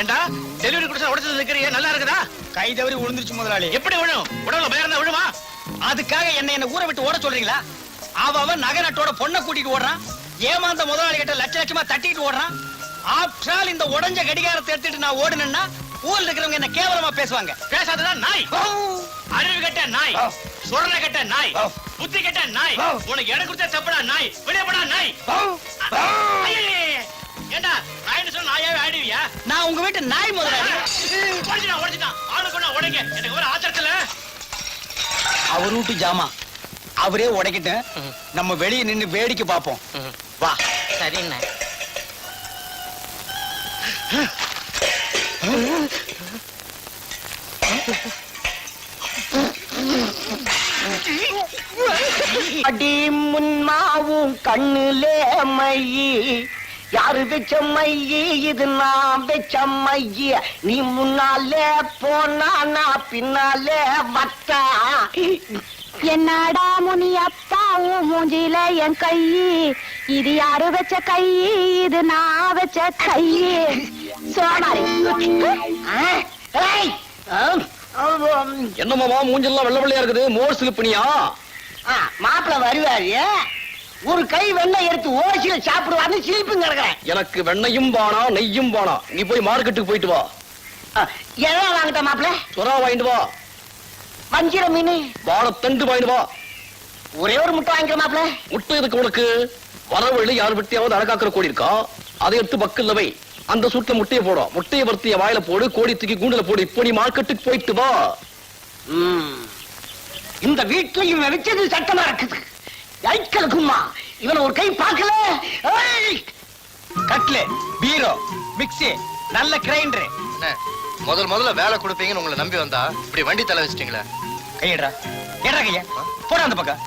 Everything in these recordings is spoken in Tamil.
ஏண்டா டெலிவரி கொடுத்தா உடைச்சது நிக்கிறியே, நல்லா இருக்குதா? கை தவறி விழுந்துருச்சு முதலாளி. எப்படி விழும்? உடம்புல பயம் இருந்தா விழுமா? அதுக்காக என்ன ஊரை விட்டு ஓட சொல்றீங்களா? அவன் நகை நட்டோட பொண்ணை கூட்டிட்டு ஓடுறான். ஏமாந்த முதலாளி கிட்ட லட்ச லட்சமா தட்டிட்டு ஓடுறான். ஆப்ஷால் இந்த உடஞ்ச கடிகாரத்தை எடுத்துட்டு நான் ஓடுனேன்னா ஊர்ல இருக்கிறவங்க என்ன கேவலமா பேசுவாங்க. பேசாததான் நாய், அறிவு கட்ட நாய், சுரண கட்ட நாய், புத்தி கட்ட நாய், உனக்கு இடம் கொடுத்த தப்படா நாய், வெளியே போடா நாய். ஏண்டா நாயின்னு சொன்ன நாயாவே ஆயிடுவியா? நான் உங்க வீட்டு நாய் முதலாளி. உடைச்சிட்டான் ஆளுக்கு ஒண்ணு உடைங்க. எனக்கு ஒரு ஆத்திரத்துல அவர் வீட்டு ஜாமா அவரே உடைக்கிட்டு நம்ம வெளியே நின்னு வேடிக்கை பார்ப்போம். வா. சரிண்ணே. அடி முன்மாவும் கண்ணுலே மையி, யாரு வச்ச மையி? இது நான் வச்ச மையி. நீ முன்னாலே போனா நான் பின்னாலே வத்தா. என்னடா முனியப்பா உன் மூஞ்சில என் கை, இது யாரு வச்ச கை? இது நான் வச்ச கை. சோமாரி. என்னமாமா மூஞ்செல்லாம் வெள்ள வெள்ளையா இருக்குது? மோர் சிலுப்பனியா? மாப்பிள்ள வருவாரு, ஒரு கை வெண்ணெய் எடுத்து ஓசியில சாப்பிடுவான்னு சிலிப்பும் கிடக்குறேன். எனக்கு வெண்ணையும் வானா நெய்யும் வானா. நீ போய் மார்க்கெட்டுக்கு போயிட்டு வா. எல்லாம் வாங்கிட்ட மாப்பிள்ள. சுறா வாங்கிட்டு வா. வஞ்சிர மீன் வாழைத்தண்டு வாங்கிட்டு வா. ஒரே ஒரு முட்டை வாங்கிக்கிற மாப்பிள்ள. முட்டை எதுக்கு உனக்கு? வரவழி யார் வெட்டியாவது அழகாக்குற கோடி இருக்கா? அதை எடுத்து பக்கல்ல வை. அந்த சூட்ல முட்டையை போடும். முட்டையை வறுத்திய வாயில போடு, கோடி தூக்கி கூண்டுல போடு. இப்போ நீ மார்க்கெட்டுக்கு போயிட்டு வா. இந்த வீட்டுல இவன் வச்சது சட்டமா இருக்குது. ஐக்கலுக்குமா இவன் ஒரு கை பார்க்கல. கட்லு, பீரோ, மிக்ஸி, நல்ல கிரைண்டர். முதல்ல வேலை கொடுப்பீங்கன்னு உங்களை நம்பி வந்தா இப்படி வண்டி தலை வச்சிட்டீங்களே. கையடா ஏடா கையா போடா அந்த பக்கம்.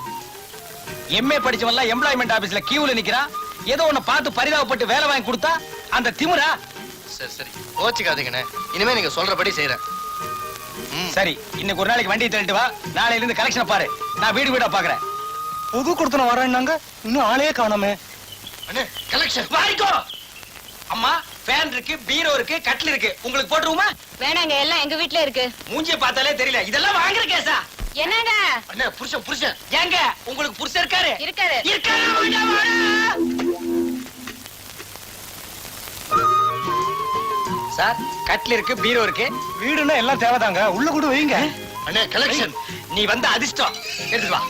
எம்ஏ படிச்சவன்லாம் எம்ப்ளாய்மெண்ட் ஆபீஸ்ல கியூல நிக்கிறான். ஏதோ ஒண்ணு பார்த்து பரிதாபப்பட்டு வேலை வாங்கி கொடுத்தா அந்த திமுறா. சரி கோச்சிக்காதீங்கண்ணே, இனிமே நீங்க சொல்றபடி செய்யறேன். சரி, இன்னைக்கு ஒரு நாளைக்கு வண்டியை தள்ளிட்டு வா. நாளையில இருந்து கலெக்ஷன் பாரு. நான் வீடு வீடா பாக்குறேன். புது கொடுத்தன வரேன்னாங்க, இன்னும் ஆளே காணோமே. அண்ணே கலெக்ஷன் வாரிக்கோ. அம்மா ஃபேன் இருக்கு, பீரோ இருக்கு, கட்டில் இருக்கு. உங்களுக்கு போட்டுருமா? வேணாங்க, எல்லாம் எங்க வீட்ல இருக்கு. மூஞ்சிய பார்த்தாலே தெரியல. இதெல்லாம் வாங்குற கேஸா? என்னங்க? அண்ணே புருஷன் ஏங்க உங்களுக்கு புருஷன் இருக்காரு? இருக்காரு. சார், கட்டில் இருக்கு, பீரோ இருக்கு. வீடுன்னா எல்லாம் தேவைதாங்க. உள்ள கூட வைங்க. அண்ணே கலெக்ஷன். நீ வந்த அதிர்ஷ்டம். எடுத்துட்டு வா.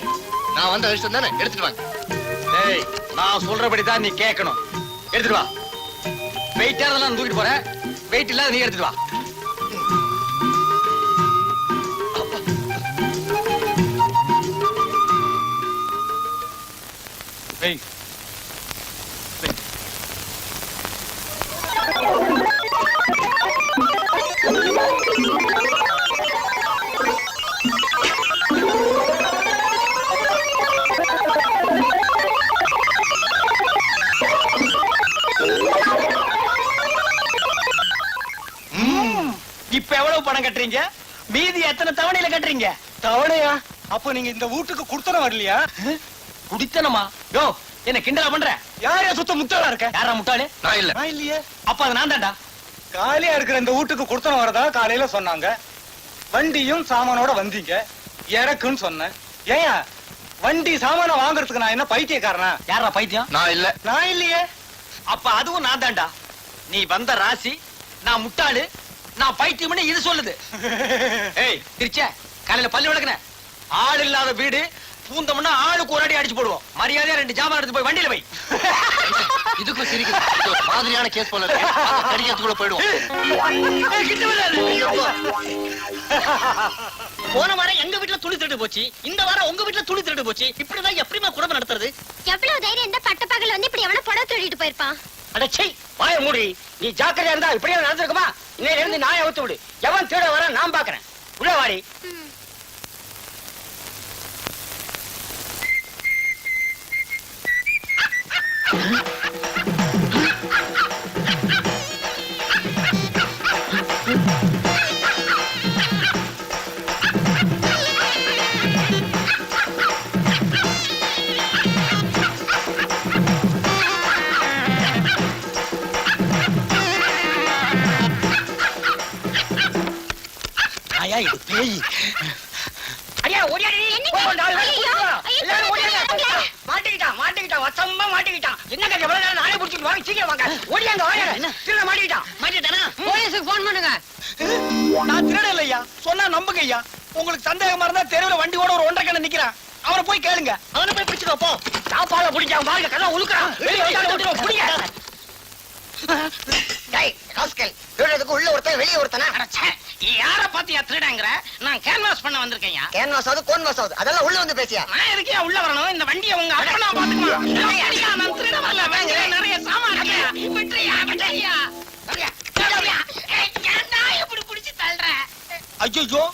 நான் வந்த அதிர்ஷ்டம் தானே, எடுத்துட்டு வாங்க. டேய், நான் சொல்றபடிதான் நீ கேட்கணும். எடுத்துட்டு வா. வெயிட்டா நான் தூக்கிட்டு போறேன். வெயிட் இல்லாத நீ எடுத்துட்டு வா. ஏய். இப்ப எவ்வளவு பணம் கட்டுறீங்க? மீதி எத்தனை தவணையில கட்டுறீங்க? தவணையா? அப்ப நீங்க இந்த வீட்டுக்கு குடுத்தனம் வரலையா? குடித்தனமா? யோ, என்ன கிண்டலா பண்ற? யாரையா சுத்த முட்டாளா இருக்க? யாரா முட்டாளு? நான் இல்ல. நான் இல்லையே. அப்ப அது நான் தான்டா. காலியா இருக்கிற இந்த வீட்டுக்கு குடுத்தனம் வரதா காலையில சொன்னாங்க. வண்டியும் சாமானோட வந்தீங்க. இறக்குன்னு சொன்னேன். ஏயா வண்டி சாமான வாங்குறதுக்கு நான் என்ன பைத்தியக்காரனா? யாரா பைத்தியம்? நான் இல்ல. நான் இல்லையே. அப்ப அதுவும் நான் தான்டா. நீ வந்த ராசி, நான் முட்டாளு, நான் பைத்தியம்னு இது சொல்லுது. ஏய் திருச்ச, காலையில பல்லு விளக்குன. ஆள் இல்லாத வீடு பூந்தம்னா ஆளுக்கு ஒரு அடி அடிச்சு போடுவோம். மரியாதையா 2 ஜாமான் எடுத்து போய் வண்டியில வை. இதுக்கு சிரிக்குது. மாதிரியான கேஸ் போல கடிக்கிறதுக்குள்ள போயிடுவோம். போன வாரம் எங்க வீட்டுல துணி திருட்டு போச்சு, இந்த வாரம் உங்க வீட்டுல துணி திருட்டு போச்சு. இப்படிதான் எப்படிமா குடும்பம் நடத்துறது? எவ்வளவு தைரியம் இந்த பட்ட பகல் வந்து இப்படி எவ்வளவு படம் திருடிட்டு போயிருப்பான்? அடச்சை வாய மூடி. நீ ஜாக்கிரதையா இருந்தா இப்படியே நடந்திருக்குமா? இன்னையில இருந்து நாயை அவுத்து விடு. எவன் தேட வர நான் பாக்குறேன். உள்ள வாடி. அடியா ஓடியாடி எல்லாரும் ஓடியாங்க. மாட்டிக்கிட்டான் வசமா மாட்டிக்கிட்டான். என்னங்க எவ்வளவு நேரம் நானே புடிச்சிட்டு வாங்க சீக்கிரம் வாங்க ஓடியாங்க ஓடியாங்க. திருட மாட்டிக்கிட்டான். போலீஸுக்கு போன் பண்ணுங்க. நான் திருட இல்லையா, சொன்னா நம்புங்க ஐயா. உங்களுக்கு சந்தேகமா இருந்தா தெருவுல வண்டி ஓட ஒரு 1.5 கண்ண நிக்கிறான், அவரை போய் கேளுங்க. அவனை போய் பிடிச்சுக்கோ போ. சாப்பாட பிடிச்சான் பாருங்க கதை உழுக்குறான். வெளியே வந்து பிடிங்க. டேய் ராஸ்கல், திருடதுக்கு உள்ள ஒருத்தன் வெளியே ஒருத்தனா? யார பாத்தியா திருடங்கற? நான் கேன்வாஸ் பண்ண வந்திருக்கேன்யா. கேன்வாஸ் ஆகுது கோன்வாஸ் ஆகுது அதெல்லாம் உள்ள வந்து பேசியா? நான் எதுக்கே உள்ள வரணும்? இந்த வண்டியை உங்க அப்பனா பாத்துக்கலாம். நான் திருட வரல, வேங்கல நிறைய சாமான் இருக்கு. விட்றியா விட்றியா? ஏன்டா இப்படி புடிச்சு தள்ளுற? ஐயோ,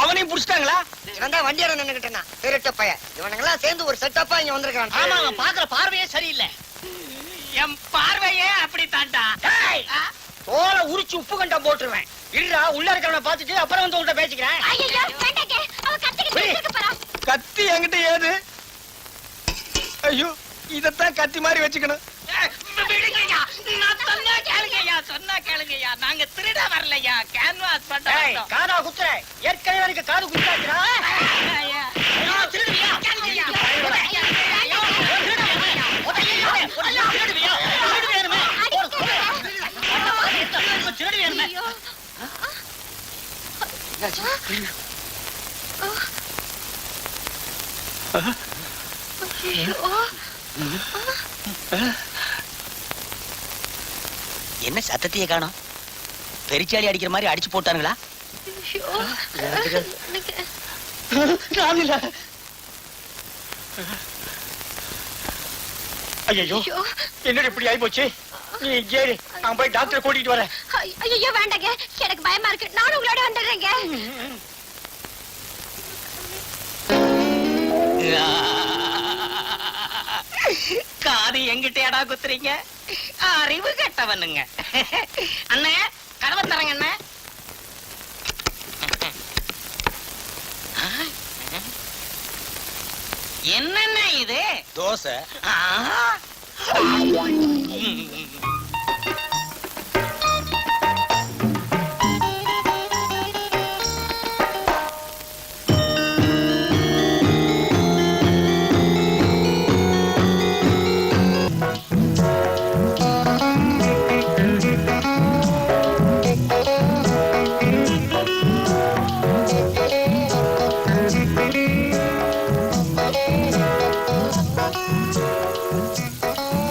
அவனையும் புடிச்சிட்டாங்களா? இவன் தான் வண்டியார நின்னுகிட்டேனா திருட்ட பையன். இவனுங்கெல்லாம் சேர்ந்து ஒரு செட்டப்பா இங்க வந்திருக்கான். ஆமா, அவன் பாக்குற பார்வையே சரியில்லை. என் பார்வையே அப்படி தாண்டா. தோலை உரிச்சு உப்பு கண்டம் போட்டுருவேன். இல்லடா உள்ள இருக்கவனை பாத்துட்டு அப்புறம் வந்து உன்கிட்ட பேசிக்கிறேன். ஐயோ வேண்டாங்க, அவ கத்திக்கிட்டு இருக்க போறா. கத்தி என்கிட்ட ஏது? ஐயோ, இதத்தான் கத்தி மாதிரி வச்சுக்கணும். விடுங்கய்யா, நான் சொன்னா கேளுங்கய்யா, சொன்னா கேளுங்கய்யா. நாங்க திருட வரலையா, கேன்வாஸ் பண்ண டேய், வந்தோம். காதா குத்துற. ஏற்கனவே எனக்கு காது குத்தாச்சுடா. ஐயா, திருடுவியா? கேளுங்கய்யா. ஐயோ. என்ன சத்தத்தையே காணோம்? பெரிச்சாளி அடிக்கிற மாதிரி அடிச்சு போட்டானுங்களா? ஐயோ, என்னடி இப்படி ஆயி போச்சு? நீ ஏறி நான் போய் டாக்டரை கூட்டிட்டு வரேன். ஐயோ வேண்டாங்க, எனக்கு பயமா இருக்கு. நானும் உங்களோட வந்துடுறேங்க. காது எங்கிட்டேடா குத்துறீங்க? அறிவு கெட்டவனுங்க. அண்ணே, கதவை தரங்க அண்ணே. என்னண்ணே இது? தோசை. ஆ.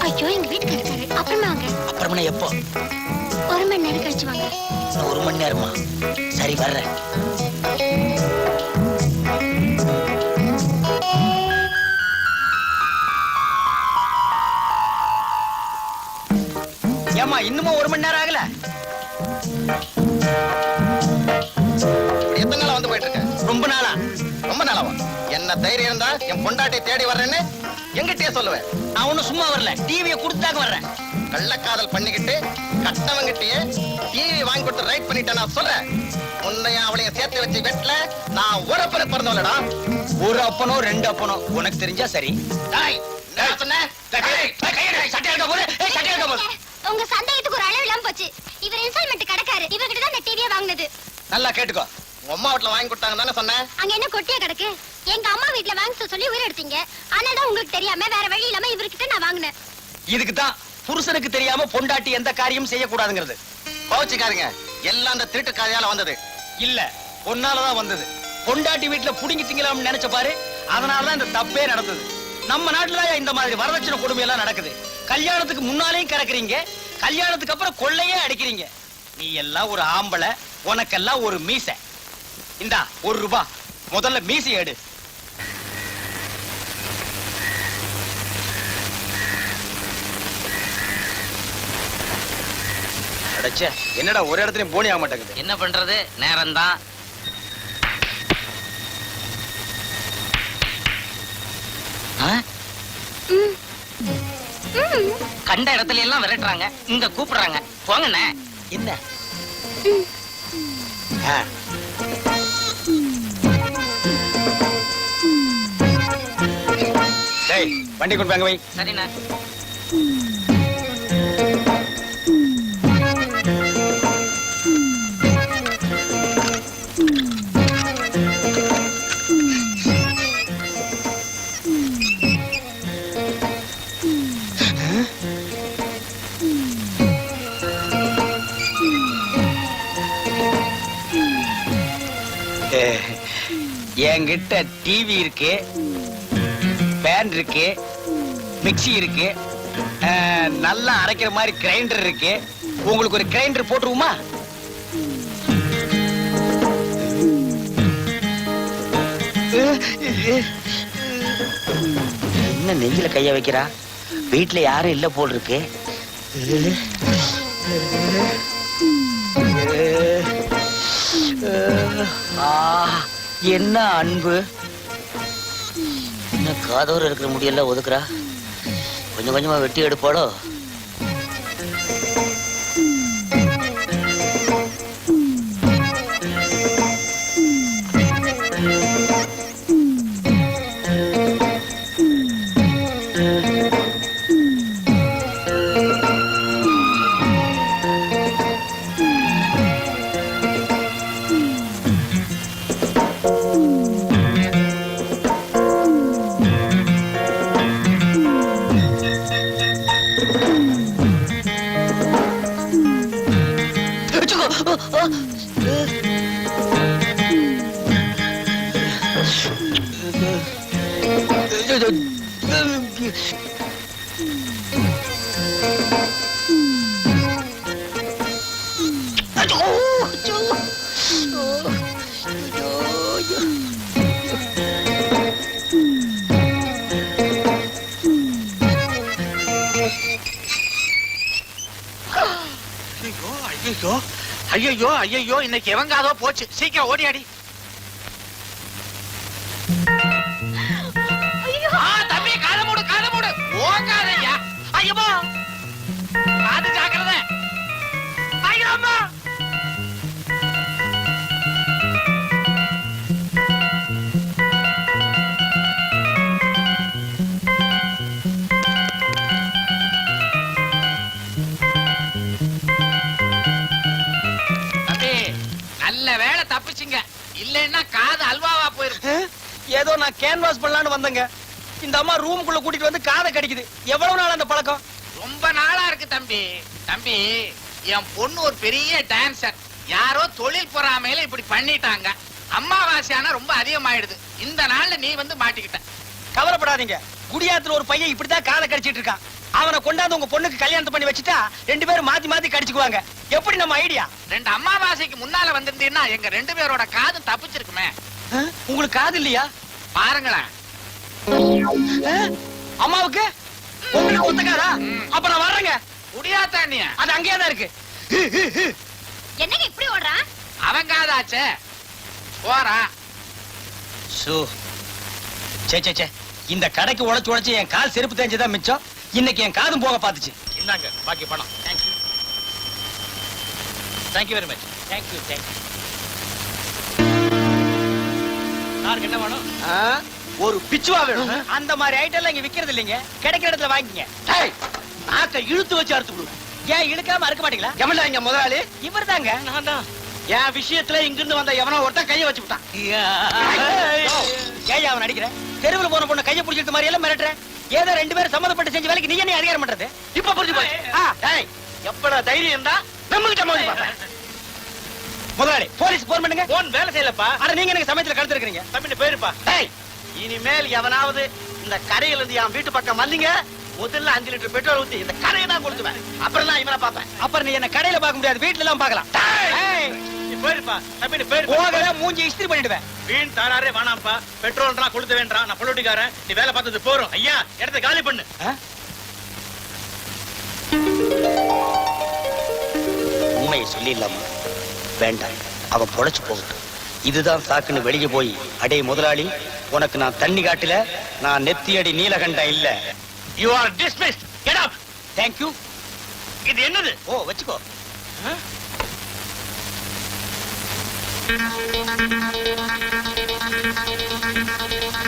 ஐயோ எங்க வீட்டுக்கு இருக்காரு. அப்புறமா வாங்க. அப்புறமா எப்போ? 1 மணி நேரம் கழிச்சு வாங்க. 1 மணி நேரமா? சரி வர்றேன். ஏமா இன்னுமா 1 மணி நேரம் ஆகல? எத்தனை நாளா வந்து போயிட்டு இருக்க? ரொம்ப நாளா. ரொம்ப நாளாவா? என்ன தைரியம் இருந்தா என் பொண்டாட்டி தேடி வர்றேன்னு எங்கிட்டே சொல்லுவேன். நான் ஒண்ணும் சும்மா வரல, டிவியை கொடுத்தாக்க வர்றேன். கள்ளக்காதல் பண்ணிக்கிட்டு கட்டவங்கிட்டயே டிவி வாங்கி கொடுத்து ரைட் பண்ணிட்டேன் நான் சொல்றேன். உன்னையும் அவளையும் சேர்த்து வச்சு வெட்டல நான் ஒரு அப்பனை பிறந்தவளடா. ஒரு அப்பனோ 2 அப்பனோ உனக்கு தெரிஞ்சா சரி. டேய், நான் சொன்னேன். உங்க சந்தேகத்துக்கு ஒரு அளவு இல்லாம போச்சு. இவர் இன்ஸ்டால்மெண்ட் கடைக்காரு. இவர்கிட்ட தான் இந்த டிவியை வாங்குனது. நல்லா கேட்டுக்கோ. உங்க அம்மா வீட்டுல வாங்கி கொடுத்தாங்க தானே சொன்னேன். அங்க என்ன கொட்டியா கிடக்கு? எங்க அம்மா வீட்ல வாங்க சொல்லி உயிர் எடுத்தீங்க. ஆனாதான் உங்களுக்கு தெரியாம வேற வழி இல்லாம இவர்கிட்ட நான் வாங்கினேன். இதுக்கு தான் புருஷனுக்கு தெரியாம பொண்டாட்டி எந்த காரியம் செய்யக்கூடாதுங்கிறது. கோச்சிக்காருங்க, எல்லாம் அந்த திருட்டு காதையால வந்தது. இல்ல, பொன்னாலதான் வந்தது. பொண்டாட்டி வீட்டுல புடுங்கி திங்கலாம்னு நினைச்ச பாரு, அதனாலதான் இந்த தப்பே நடந்தது. நம்ம நாட்டுல இந்த மாதிரி வரதட்சணை கொடுமை எல்லாம் நடக்குது. கல்யாணத்துக்கு முன்னாலேயும் கறக்குறீங்க, கல்யாணத்துக்கு அப்புறம் கொள்ளையே அடிக்கிறீங்க. நீ எல்லாம் ஒரு ஆம்பளை, உனக்கெல்லாம் ஒரு மீசை. இந்தா 1 ரூபாய், முதல்ல மீசை எடு. அடச்சே, என்னடா ஒரு இடத்துலயும் போனி ஆக மாட்டேங்குது. என்ன பண்றது, நேரம்தான். கண்ட இடத்துல எல்லாம் விரட்டுறாங்க, இங்க கூப்பிடுறாங்க. போங்கண்ணே. என்ன? டேய், வண்டி கொண்டு வாங்க வை. சரிண்ணே. என்கிட்ட டிவி இருக்கு, பேன் இருக்கு, மிக்ஸி இருக்கு, நல்லா அரைக்கிற மாதிரி கிரைண்டர் இருக்கு. உங்களுக்கு ஒரு கிரைண்டர் போட்டுருவோமா? என்ன நெஞ்சில கைய வைக்கிறா? வீட்டுல யாரும் இல்ல போல் இருக்கு. என்ன அன்பு! என்ன காதோர இருக்கிற முடியெல்லாம் ஒதுக்குறா? கொஞ்சம் கொஞ்சமா வெட்டி எடுப்பாளோ? ஐயோ ஐயோ, இன்னைக்கு எவங்காதோ போச்சு. சீக்கிரம் ஓடியாடி. தம்பி காத மூடு, காத மூடு. ஓங்காதையா. ஐயோ காது ஜாக்கிரதை. ஐயோ அம்மா. நல்ல வேளை தப்பிச்சிங்க, இல்லன்னா காது அல்வாவா போயிரும். ஏதோ நான் கேன்வாஸ் பண்ணலான்னு வந்தேங்க. இந்த அம்மா ரூமுக்குள்ள கூட்டிட்டு வந்து காதை கடிக்குது. எவ்வளவு நாள் அந்த பழக்கம்? ரொம்ப நாளா இருக்கு தம்பி. தம்பி, என் பொண்ணு ஒரு பெரிய டான்சர். யாரோ தொழில் பொறாமையில இப்படி பண்ணிட்டாங்க. அம்மாவாசையானா ரொம்ப அதிகமாயிடுது. இந்த நாள்ல நீ வந்து மாட்டிக்கிட்ட. கவலைப்படாதீங்க. குடியாத்துல ஒரு பையன் இப்படிதான் காதை கடிச்சிட்டு இருக்கான். அவனை கொண்டாந்து உங்க பொண்ணுக்கு கல்யாணம் பண்ணி வச்சுட்டா 2 பேரும் மாத்தி மாத்தி கடிச்சுக்குவாங்க. எப்படி நம்ம ஐடியா? 2 அம்மாவாசைக்கு முன்னால வந்திருந்தீங்கன்னா எங்க 2 பேரோட காது தப்பிச்சிருக்குமே. உங்களுக்கு காது இல்லையா? பாருங்களேன். அம்மாவுக்கு உங்களுக்கு ஒத்துக்காதா? அப்ப நான் வர்றேங்க. முடியாதா நீ? அது அங்கேயே தான் இருக்கு. என்னங்க இப்படி ஓடுறா? அவன் காதாச்சே. போறா. சே இந்த கடைக்கு உழைச்சு உழைச்சு என் கால் செருப்பு தேஞ்சதான் மிச்சம். இன்னைக்கு என் காதும் போக பாத்துச்சு. இந்தாங்க பாக்கி பணம். Thank you. Thank you very much. Thank you. யாருக்கு என்ன வேணும்? ஒரு பிச்சுவா வேணும். அந்த மாதிரி ஐட்டம் எல்லாம் இங்க விக்கிறது இல்லைங்க. கிடைக்கிற இடத்துல வாங்கிங்க. நாக்க இழுத்து வச்சு அறுத்து கொடுங்க. ஏன் இழுக்காம அறுக்க மாட்டீங்களா? எமல்ல இங்க முதலாளி இவர் தாங்க. நான் தான். என் விஷயத்துல இங்கிருந்து வந்த எவனோ ஒருத்தன் கைய வச்சு விட்டான். ஏன் அவன் அடிக்கிற? தெருவில் போன பொண்ணு கைய புடிச்சிட்டு மாதிரி எல்லாம் மிரட்டுறேன். ஏதோ 2 பேரும் சம்மதப்பட்டு செஞ்ச வேலைக்கு நீ என்ன அதிகாரம் பண்றது? இப்ப புரிஞ்சு போய் எப்படா தைரியம் இருந்தா நம்ம கிட்ட மோதி பாப்பேன். முதலாளி போலீஸ் போன் பண்ணுங்க. போன் வேலை செய்யலப்பா. அட நீங்க எனக்கு சமயத்துல கழுத்து இருக்கீங்க. தம்பிட்டு போயிருப்பா. இனிமேல் எவனாவது இந்த கரையில இருந்து என் வீட்டு பக்கம் வந்தீங்க, முதல்ல 5 லிட்டர் பெட்ரோல் ஊத்தி இந்த கரையை தான் கொடுத்துவேன். அப்புறம் தான் இவனை பாப்பேன். அப்புறம் நீ என்ன கடையில பார்க்க முடியாது, வீட்டுல எல்லாம் பார்க்கலாம். நீ போயிருப்பா. தம்பிட்டு போயிருப்பா. போகல மூஞ்சி இஸ்திரி பண்ணிடுவேன். வீண் தாராரே வேணாம்ப்பா. பெட்ரோல்ன்றா கொடுத்து வேண்டாம். நான் பொலிட்டிக்காரன். நீ வேலை பார்த்தது போறோம். ஐயா இடத்த காலி பண்ணு. உண்மையை சொல்லிடலாமா? வேண்டாம், அவன் பொழைச்சு போகட்டும். இதுதான் சாக்குன்னு வெளியே போய், அடே முதலாளி, உனக்கு நான் தண்ணி காட்டில, நான் நெத்தியடி நீலகண்டம் இல்ல. You are dismissed. Get up. Thank you. இது என்னது? ஓ வச்சுக்கோ.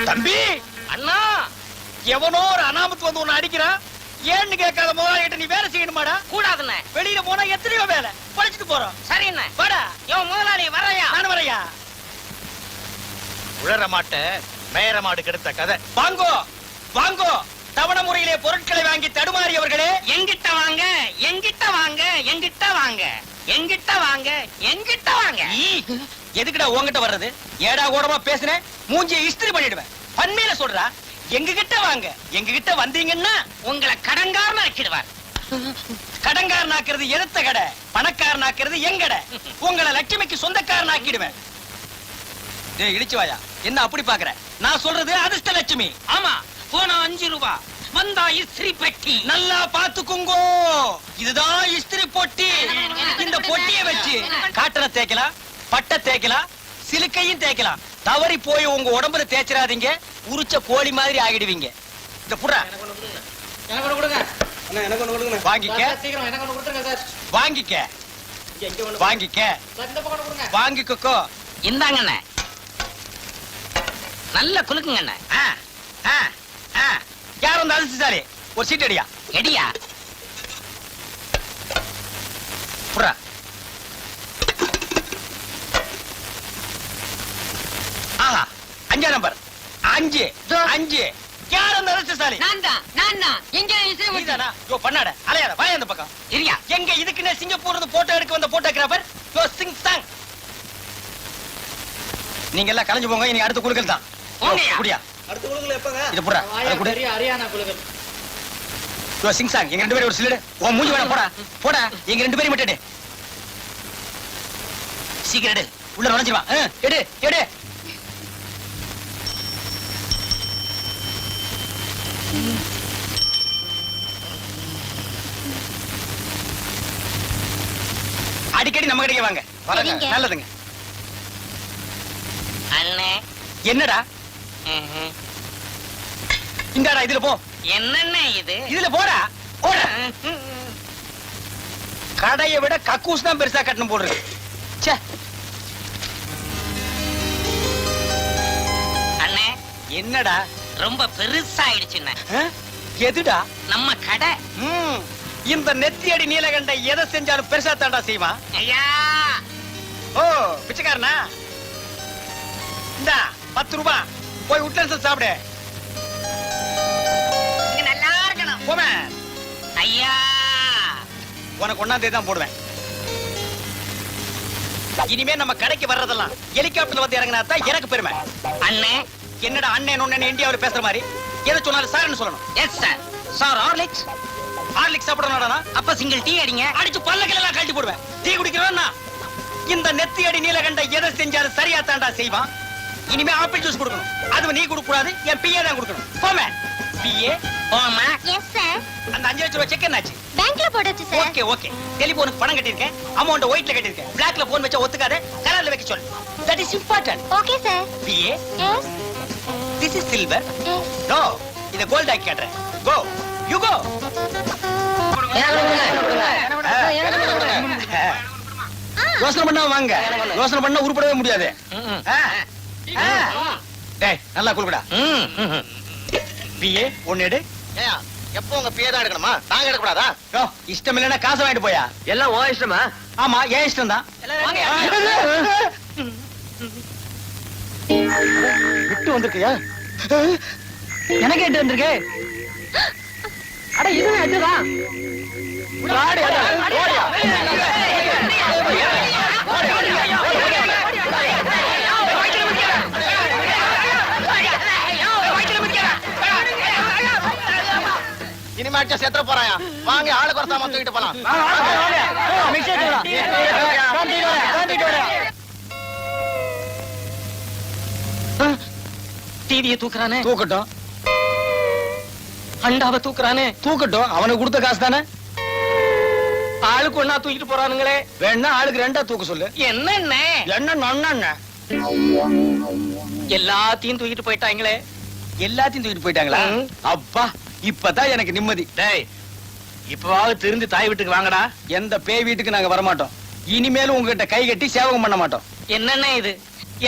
தம்பி அண்ணா, எவனோ ஒரு அனாமத்து வந்து உன்னை அடிக்கிறான். ஏன்னு கேட்காத முதலாளிகிட்ட நீ வேலை செய்யணுமாடா? கூடாதுண்ணே. வெளியில போனா எத்தனையோ வேலை. படிச்சுட்டு போறோம். சரிண்ணே. வாடா. இவன் முதலாளி வரையா? நான் வரையா. உழற மாட்ட மேயற மாடு கெடுத்த கதை. வாங்கோ வாங்கோ. தவணை முறையிலே பொருட்களை வாங்கி தடுமாறியவர்களே, எங்கிட்ட வாங்க, எங்கிட்ட வாங்க, எங்கிட்ட வாங்க, எங்கிட்ட வாங்க, எங்கிட்ட வாங்க. எதுக்குடா உன்கிட்ட வர்றது? ஏடா கூடமா பேசுனேன், மூஞ்சியை இஸ்திரி பண்ணிடுவேன். பன்மையில சொல்றா, எங்க கிட்ட வாங்க. எங்க கிட்ட வந்தீங்கன்னா உங்களை கடங்காரன் ஆக்கிடுவார். கடங்காரன் ஆக்குறது எடுத்த கடை, பணக்காரன் ஆக்குறது எங்கடை. உங்களை லட்சுமிக்கு சொந்தக்காரன் ஆக்கிடுவேன். டேய் இடிச்சு வாயா, என்ன அப்படி பாக்குற? நான் சொல்றது அதிர்ஷ்ட லட்சுமி. ஆமா, போனா 5 ரூபாய், வந்தா இஸ்திரி பெட்டி. நல்லா பாத்துக்குங்கோ, இதுதான் இஸ்திரி பொட்டி. இந்த பொட்டியை வச்சு காட்டனை தேய்க்கலாம், பட்டை தேய்க்கலாம், சிலுக்கையும் தேய்க்கலாம். தவறி போய் உங்க உடம்புல தேய்ச்சிடாதீங்க, உரிச்ச கோழி மாதிரி ஆகிடுவீங்க. இந்த புறா வாங்கிக்க, வாங்கிக்க, வாங்கிக்க, வாங்கிக்கோ. இந்தாங்கண்ண, நல்ல குலுக்குங்கண்ண. யார் வந்து அதிர்ஷ்டசாலி? ஒரு சீட் அடியா. எடியா புறா ஆஹா, 5 நம்பர் 5 5. யார் அந்த அதிர்ஷ்டசாலி? நான் தான். எங்க இஸ்திரி பெட்டி? நீதானா? யோ பண்ணாட, அலையாத, வாய அந்த பக்கம். இரியா. எங்க இதுக்குன்னே சிங்கப்பூர்ல இருந்து போட்டோ எடுக்க வந்த போட்டோகிராஃபர் யோ சிங் சாங். நீங்க எல்லாம் கலைஞ்சு போங்க, இனி அடுத்த குழுக்கள் தான். போங்கய்யா. குடியா அடுத்த குழுக்கள் எப்பங்க? இது புறா, அத குடு. ஹரியானா குழுக்கள். யோ சிங் சாங், எங்க 2 பேரும் ஒரு சிலடு. உன் மூஞ்சி வேணா போடா, போடா. எங்க 2 பேரும் மட்டும் எடு. சீக்கிரம் எடு, உள்ள நுழைஞ்சிருவா. எடு எடு. அடிக்கடி நம்ம கடைக்கு வாங்க. வரங்க, சரிங்க. நல்லதுங்க. அண்ணே, என்னடா இந்தாடா, இதுல போ. என்னண்ணே இது? இதுல போடா, போடா. கடையை விட கக்கூஸ் தான் பெருசா கட்டணும் போடுறது. ச்சே. அண்ணே, என்னடா? ரொம்ப பெருசாயிடுச்சுண்ணே. எதுடா? நம்ம கடை. இந்த நெத்தியடி நீலகண்ட எதை செஞ்சாலும் பெருசா தாண்டா செய்வான். ஐயா, ஓ பிச்சைக்காரனா? இந்தா 10 ரூபாய், போய் உட்லன்ஸ் சாப்பிடு. நீங்க நல்லா இருக்கணும். போமே, ஐயா, உனக்கு 1ஆம் தேதி தான் போடுவேன். இனிமே நம்ம கடைக்கு வர்றதெல்லாம் ஹெலிகாப்டர்ல வந்து இறங்கினா தான் எனக்கு பெருமை. அண்ணே. என்னடா அண்ணன் ஒண்ணு இந்தியாவுல பேசுற மாதிரி? எதை சொன்னாலும் சார்னு சொல்லணும். Yes sir. Sir Horlicks. Horlicks சாப்பிடணும்டா? அப்ப சிங்கிள் டீ அடிங்க. அடிச்சு பல்லக்கெல்லாம் கழட்டி போடுவேன். டீ குடிக்கிறவன் நான். இந்த நெத்தி அடி நீலகண்ட எதை செஞ்சாலும் சரியா தாண்டா செய்வான். இனிமே ஆப்பிள் ஜூஸ் கொடுக்கணும். அது நீ கொடுக்க கூடாது, என் பிஏ தான் கொடுக்கணும். போமே. பிஏ போமா. Yes sir. அந்த 5 லட்சம் ரூபாய் செக் என்னாச்சு? பேங்க்ல போடாச்சு சார். Okay okay. டெலிபோனுக்கு பணம் கட்டியிருக்கேன், அமௌண்ட் ஒயிட்ல கட்டியிருக்கேன். பிளாக்ல போன் வச்சா ஒத்துக்காத, கலர்ல வைக்க சொல்லு. That is important. Okay sir. BA, yes. This is silver. Yes. No, இத கோல்ட் ஆக்கி காட்டுறேன். Go, you go. யோசனை பண்ணா வாங்க. யோசனை பண்ணா உருப்படவே முடியாது. டேய் நல்லா குளுடா. பிஏ ஒன்னு எடு. ஏயா எப்போ உங்க பிஏ தான் எடுக்கணுமா? நாங்க எடுக்க கூடாதா? யோ இஷ்டம் இல்லைன்னா காசு வாங்கிட்டு போயா. எல்லாம் உன் இஷ்டமா? ஆமா என் இஷ்டம் தான். விட்டு வந்திருக்கியா? எனக்கு எட்டு வந்திருக்கு. அட இதுவே எட்டுதான். இனிமேட்டு செத்துற போறாயா? வாங்க ஆளு குறைச்சாம தூக்கிட்டு போலாம். டிவியை தூக்குறானே. தூக்கட்டும். அண்டாவை தூக்குறானே. தூக்கட்டும், அவனுக்கு கொடுத்த காசு தானே. ஆளுக்கு ஒண்ணா தூக்கிட்டு போறானுங்களே. வேணா ஆளுக்கு 2ஆ தூக்க சொல்லு. என்னென்ன என்ன நொண்ண? எல்லாத்தையும் தூக்கிட்டு போயிட்டாங்களே. எல்லாத்தையும் தூக்கிட்டு போயிட்டாங்களா? அப்பா இப்பதான் எனக்கு நிம்மதி. டேய் இப்பவாவது திருந்தி தாய் வீட்டுக்கு வாங்கடா. எந்த பேய் வீட்டுக்கு நாங்க வர மாட்டோம். இனிமேலும் உங்ககிட்ட கை கட்டி சேவகம் பண்ண மாட்டோம். என்னென்ன இது?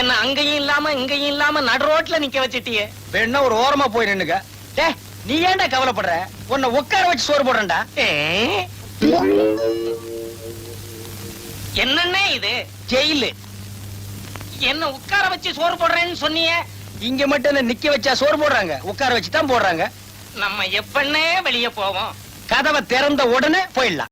என்ன அங்கேயும் இல்லாம இங்கேயும் இல்லாம நடு ரோட்ல நிக்க வச்சிட்டியே. வேணா ஒரு ஓரமா போய் நின்னுக்க. டேய் நீ ஏன்டா கவலைப்படுற? உன்னை உட்கார வச்சு சோறு போடுறேன்டா. என்னென்ன இது? ஜெயிலு. என்ன உட்கார வச்சு சோறு போடுறேன்னு சொன்னீங்க. இங்க மட்டும் என்ன நிக்க வச்சா சோறு போடுறாங்க? உட்கார வச்சு தான் போடுறாங்க. நம்ம எப்பன்னே வெளிய போவோம். கதவை திறந்த உடனே போயிடலாம்.